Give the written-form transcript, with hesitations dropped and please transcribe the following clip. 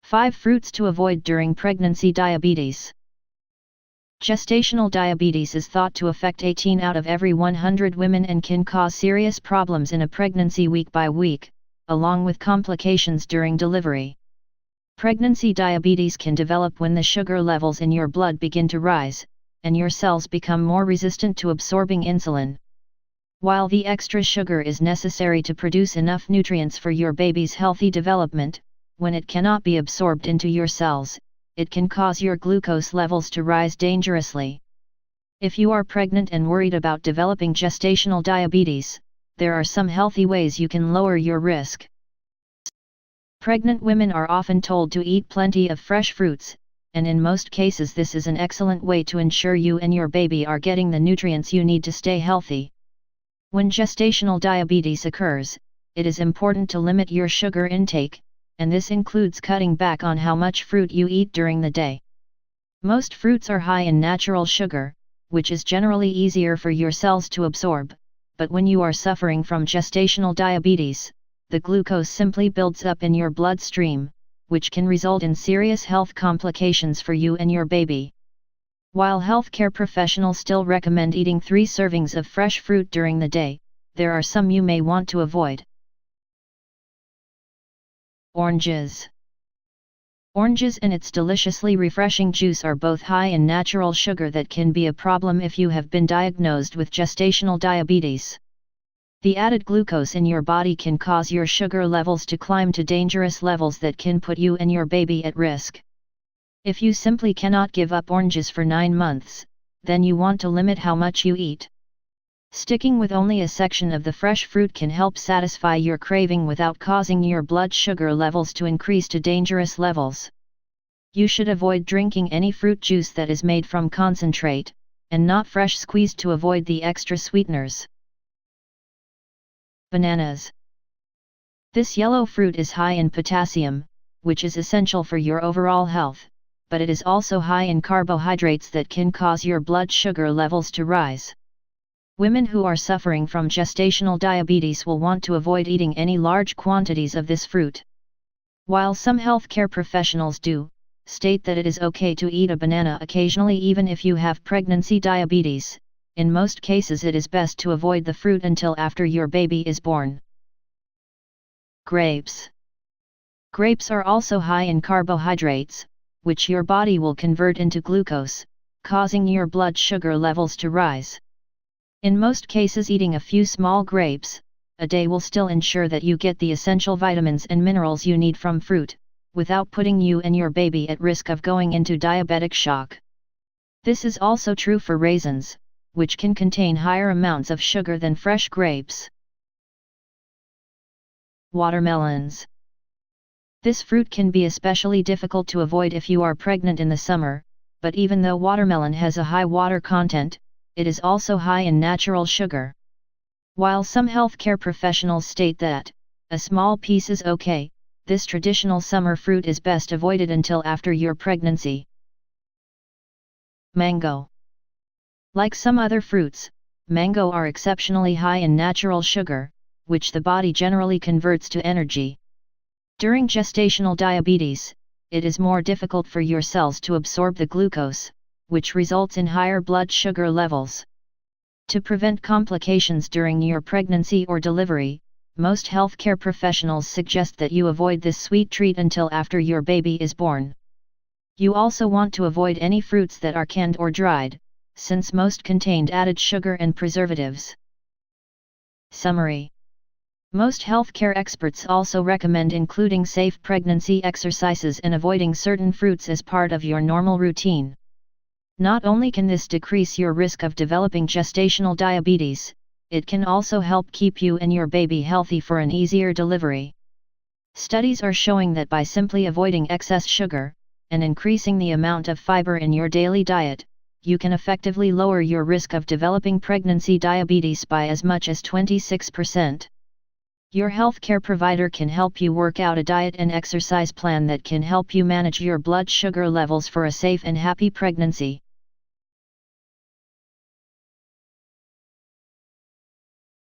5 fruits to avoid during pregnancy. Diabetes. Gestational diabetes is thought to affect 18 out of every 100 women and can cause serious problems in a pregnancy week by week, along with complications during delivery. Pregnancy diabetes can develop when the sugar levels in your blood begin to rise, and your cells become more resistant to absorbing insulin. While the extra sugar is necessary to produce enough nutrients for your baby's healthy development, when it cannot be absorbed into your cells, it can cause your glucose levels to rise dangerously. If you are pregnant and worried about developing gestational diabetes, there are some healthy ways you can lower your risk. Pregnant women are often told to eat plenty of fresh fruits, and in most cases this is an excellent way to ensure you and your baby are getting the nutrients you need to stay healthy. When gestational diabetes occurs, it is important to limit your sugar intake, and this includes cutting back on how much fruit you eat during the day. Most fruits are high in natural sugar, which is generally easier for your cells to absorb, but when you are suffering from gestational diabetes, the glucose simply builds up in your bloodstream, which can result in serious health complications for you and your baby. While healthcare professionals still recommend eating 3 servings of fresh fruit during the day, there are some you may want to avoid. Oranges. Oranges and its deliciously refreshing juice are both high in natural sugar that can be a problem if you have been diagnosed with gestational diabetes. The added glucose in your body can cause your sugar levels to climb to dangerous levels that can put you and your baby at risk. If you simply cannot give up oranges for 9 months, then you want to limit how much you eat. Sticking with only a section of the fresh fruit can help satisfy your craving without causing your blood sugar levels to increase to dangerous levels. You should avoid drinking any fruit juice that is made from concentrate, and not fresh squeezed to avoid the extra sweeteners. Bananas. This yellow fruit is high in potassium, which is essential for your overall health, but it is also high in carbohydrates that can cause your blood sugar levels to rise. Women who are suffering from gestational diabetes will want to avoid eating any large quantities of this fruit. While some healthcare professionals do state that it is okay to eat a banana occasionally even if you have pregnancy diabetes, in most cases it is best to avoid the fruit until after your baby is born. Grapes. Grapes are also high in carbohydrates, which your body will convert into glucose, causing your blood sugar levels to rise. In most cases, eating a few small grapes a day will still ensure that you get the essential vitamins and minerals you need from fruit, without putting you and your baby at risk of going into diabetic shock. This is also true for raisins, which can contain higher amounts of sugar than fresh grapes. Watermelons. This fruit can be especially difficult to avoid if you are pregnant in the summer, but even though watermelon has a high water content, it is also high in natural sugar. While some healthcare professionals state that a small piece is okay, this traditional summer fruit is best avoided until after your pregnancy. Mango. Like some other fruits, mango are exceptionally high in natural sugar, which the body generally converts to energy. During gestational diabetes, it is more difficult for your cells to absorb the glucose, which results in higher blood sugar levels. To prevent complications during your pregnancy or delivery, most healthcare professionals suggest that you avoid this sweet treat until after your baby is born. You also want to avoid any fruits that are canned or dried, since most contained added sugar and preservatives. Summary. Most healthcare experts also recommend including safe pregnancy exercises and avoiding certain fruits as part of your normal routine. Not only can this decrease your risk of developing gestational diabetes, it can also help keep you and your baby healthy for an easier delivery. Studies are showing that by simply avoiding excess sugar, and increasing the amount of fiber in your daily diet, you can effectively lower your risk of developing pregnancy diabetes by as much as 26%. Your healthcare provider can help you work out a diet and exercise plan that can help you manage your blood sugar levels for a safe and happy pregnancy.